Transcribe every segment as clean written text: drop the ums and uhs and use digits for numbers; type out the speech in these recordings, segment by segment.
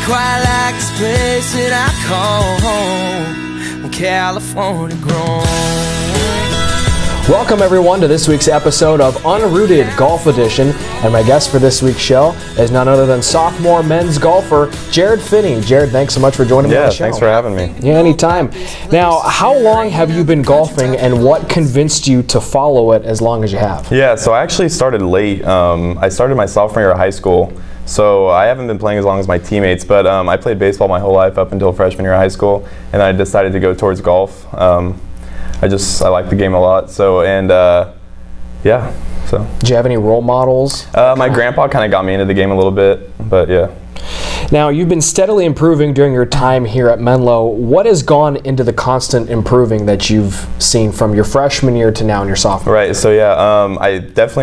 quite like this place that I call home. I'm California grown. Welcome everyone to this week's episode of Unrooted Golf Edition, and my guest for this week's show is none other than sophomore men's golfer Jared Finney. Jared, thanks so much for joining me on the show. Yeah, thanks for having me. Yeah, anytime. Now, how long have you been golfing, and what convinced you to follow it as long as you have? Yeah, so I actually started late. I started my sophomore year of high school, so I haven't been playing as long as my teammates, but I played baseball my whole life up until freshman year of high school, and I decided to go towards golf. I like the game a lot, so. Did you have any role models? My grandpa kind of got me into the game a little bit, but yeah. Now, you've been steadily improving during your time here at Menlo. What has gone into the constant improving that you've seen from your freshman year to now in your sophomore? Right, so yeah,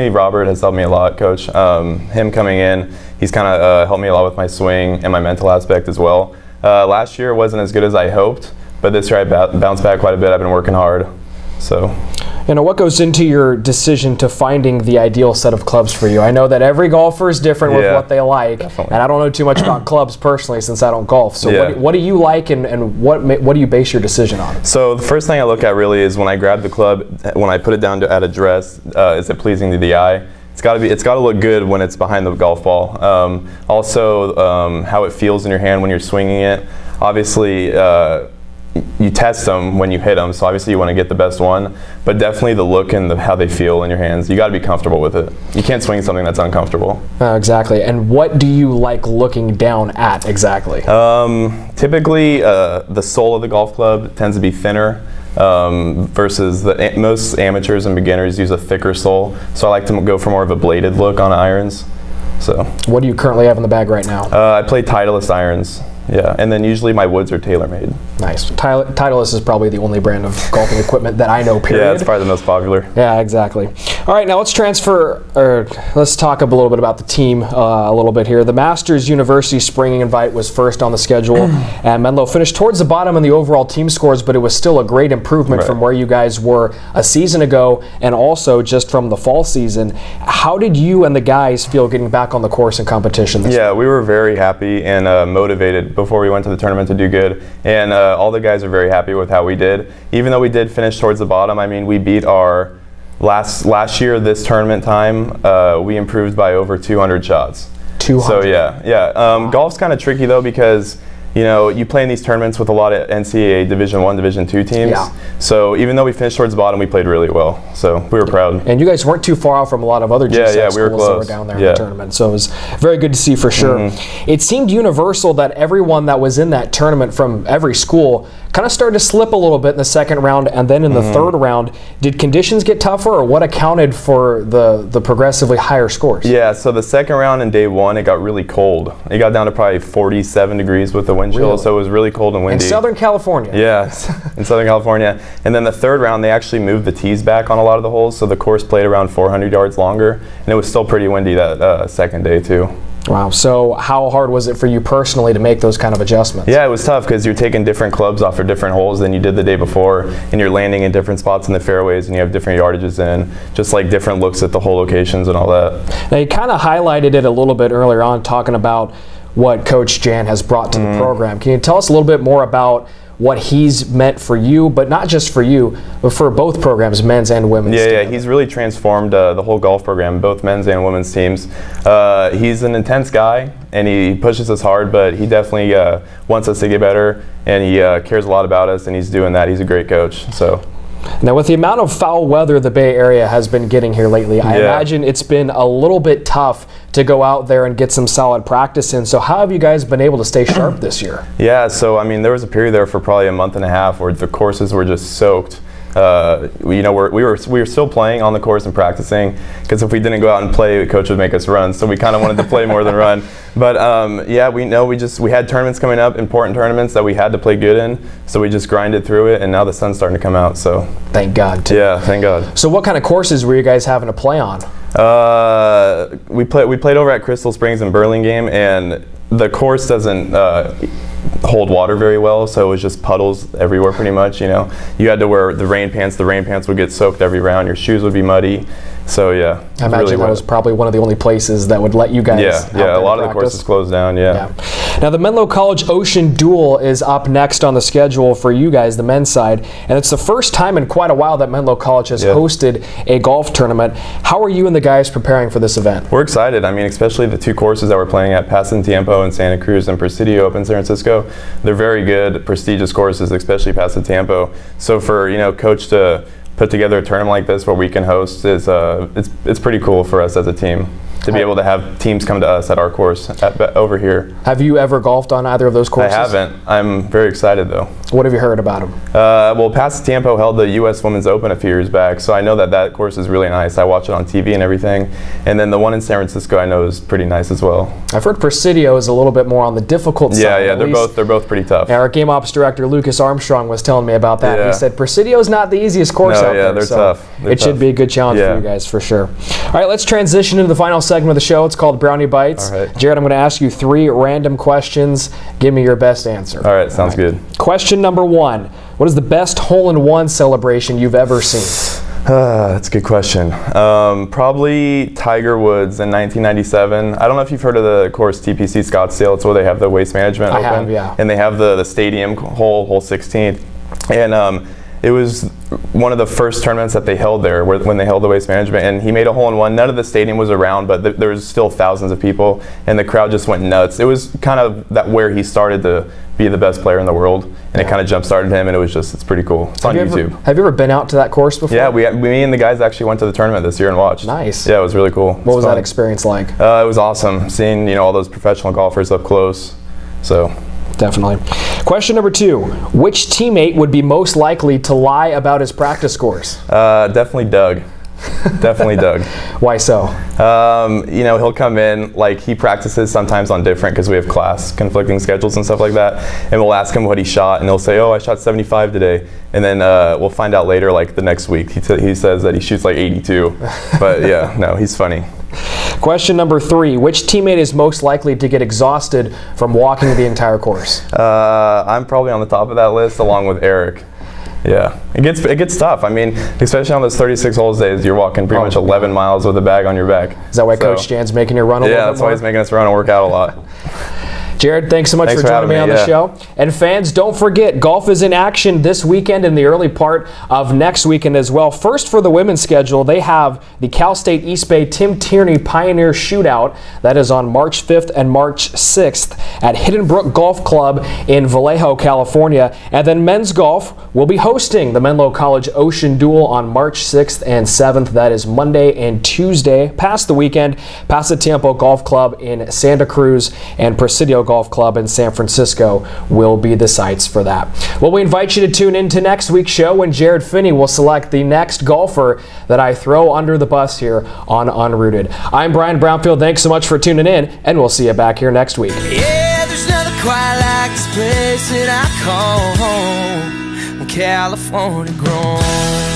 Robert has helped me a lot, Coach. Him coming in, he's kind of helped me a lot with my swing and my mental aspect as well. Last year wasn't as good as I hoped, but this year I bounced back quite a bit. I've been working hard, so. You know, what goes into your decision to finding the ideal set of clubs for you? I know that every golfer is different with what they like, definitely. And I don't know too much about clubs personally since I don't golf. So what do you like, and what do you base your decision on? So the first thing I look at really is when I grab the club, when I put it down at address, is it pleasing to the eye? It's got to look good when it's behind the golf ball. Also, how it feels in your hand when you're swinging it. Obviously, you test them when you hit them, so obviously you want to get the best one, but definitely the look and how they feel in your hands. You got to be comfortable with it. You can't swing something that's uncomfortable. Exactly. And what do you like looking down at exactly? Typically, the sole of the golf club tends to be thinner versus most amateurs and beginners use a thicker sole. So I like to go for more of a bladed look on irons. So. What do you currently have in the bag right now? I play Titleist irons. Yeah, and then usually my woods are tailor-made. Nice. Titleist is probably the only brand of golfing equipment that I know, period. Yeah, it's probably the most popular. Yeah, exactly. All right, now let's talk a little bit about the team a little bit here. The Masters University Spring Invite was first on the schedule, and Menlo finished towards the bottom in the overall team scores, but it was still a great improvement from where you guys were a season ago, and also just from the fall season. How did you and the guys feel getting back on the course in competition this year? We were very happy and motivated before we went to the tournament to do good, and all the guys are very happy with how we did. Even though we did finish towards the bottom, I mean, we beat our last year this tournament time, we improved by over 200 shots. 200? So yeah. Golf's kind of tricky though, because you play in these tournaments with a lot of NCAA Division I, Division II teams. Yeah. So even though we finished towards the bottom, we played really well. So we were proud. And you guys weren't too far out from a lot of other GSA schools that were down there in the tournament. So it was very good to see for sure. Mm-hmm. It seemed universal that everyone that was in that tournament from every school kind of started to slip a little bit in the second round and then in the third round. Did conditions get tougher, or what accounted for the progressively higher scores? Yeah, so the second round in day one, it got really cold. It got down to probably 47 degrees with the wind chill, so it was really cold and windy. In Southern California. Yeah, in Southern California. And then the third round, they actually moved the tees back on a lot of the holes, so the course played around 400 yards longer, and it was still pretty windy that second day too. Wow. So how hard was it for you personally to make those kind of adjustments? Yeah, it was tough because you're taking different clubs off for different holes than you did the day before, and you're landing in different spots in the fairways, and you have different yardages in, just like different looks at the hole locations and all that. Now, you kind of highlighted it a little bit earlier on, talking about what Coach Jan has brought to the program. Can you tell us a little bit more about what he's meant for you, but not just for you, but for both programs, men's and women's? Yeah, he's really transformed the whole golf program, both men's and women's teams. He's an intense guy, and he pushes us hard, but he definitely wants us to get better, and he cares a lot about us, and he's doing that. He's a great coach. So. Now, with the amount of foul weather the Bay Area has been getting here lately, I imagine it's been a little bit tough to go out there and get some solid practice in. So how have you guys been able to stay sharp this year? Yeah, so I mean, there was a period there for probably a month and a half where the courses were just soaked. We were still playing on the course and practicing, because if we didn't go out and play, the coach would make us run. So we kind of wanted to play more than run. But we had tournaments coming up, important tournaments that we had to play good in. So we just grinded through it, and now the sun's starting to come out. So thank God. Yeah, thank God. So what kind of courses were you guys having to play on? We played over at Crystal Springs in Burlingame, and the course doesn't hold water very well, so it was just puddles everywhere pretty much. You had to wear the rain pants. The rain pants would get soaked every round. Your shoes would be muddy. So yeah, I imagine that was probably one of the only places that would let you guys. Yeah, a lot of the courses closed down. Yeah. Now, the Menlo College Ocean Duel is up next on the schedule for you guys, the men's side, and it's the first time in quite a while that Menlo College has hosted a golf tournament. How are you and the guys preparing for this event? We're excited. I mean, especially the two courses that we're playing at, Paso Tiempo and Santa Cruz and Presidio up in San Francisco. They're very good, prestigious courses, especially Paso Tiempo. So for, Coach to put together a tournament like this where we can host is it's pretty cool for us as a team to be able to have teams come to us at our course over here. Have you ever golfed on either of those courses? I haven't. I'm very excited though. What have you heard about them? Well, Paso Tiempo held the U.S. Women's Open a few years back, so I know that course is really nice. I watch it on TV and everything. And then the one in San Francisco I know is pretty nice as well. I've heard Presidio is a little bit more on the difficult side. Yeah, they're both pretty tough. Our game ops director Lucas Armstrong was telling me about that. He said Presidio is not the easiest course out there. They're so tough. It should be a good challenge for you guys for sure. All right, let's transition into the final segment of the show. It's called Brownie Bites. All right. Jared, I'm going to ask you 3 random questions. Give me your best answer. All right, sounds good. Question number 1. What is the best hole-in-one celebration you've ever seen? That's a good question. Probably Tiger Woods in 1997. I don't know if you've heard of the course TPC Scottsdale. It's where they have the waste management open. I have, yeah. And they have the stadium hole 16. And it was one of the first tournaments that they held there when they held the waste management, and he made a hole-in-one. None of the stadium was around, but there was still thousands of people, and the crowd just went nuts. It was kind of where he started to be the best player in the world, and it kind of jump-started him, and it's pretty cool. It's on YouTube. Have you ever been out to that course before? Yeah, me and the guys actually went to the tournament this year and watched. Nice. Yeah, it was really cool. What was that experience like? It was awesome, seeing all those professional golfers up close. So. Definitely. Question number 2. Which teammate would be most likely to lie about his practice scores? Definitely Doug. Definitely Doug. Why so? He'll come in, he practices sometimes on different because we have class conflicting schedules and stuff like that, and we'll ask him what he shot, and he'll say, I shot 75 today, and then we'll find out later, the next week, he says that he shoots 82, but yeah, no, he's funny. Question number 3. Which teammate is most likely to get exhausted from walking the entire course? I'm probably on the top of that list along with Eric. Yeah, it gets tough. I mean, especially on those 36 holes days, you're walking pretty much 11 miles with a bag on your back. Is that why Coach Jan's making you run a little bit more? Yeah, that's why he's making us run and work out a lot. Jared, thanks so much for joining me on the show. And fans, don't forget, golf is in action this weekend and the early part of next weekend as well. First, for the women's schedule, they have the Cal State East Bay Tim Tierney Pioneer Shootout. That is on March 5th and March 6th at Hidden Brook Golf Club in Vallejo, California. And then men's golf will be hosting the Menlo College Ocean Duel on March 6th and 7th. That is Monday and Tuesday. Past the weekend, Paso Tiempo Golf Club in Santa Cruz and Presidio Golf Club in San Francisco will be the sites for that. Well, we invite you to tune in to next week's show when Jared Finney will select the next golfer that I throw under the bus here on Unrooted. I'm Brian Brownfield. Thanks so much for tuning in, and we'll see you back here next week. Yeah, there's nothing quite like this place that I call home, California grown.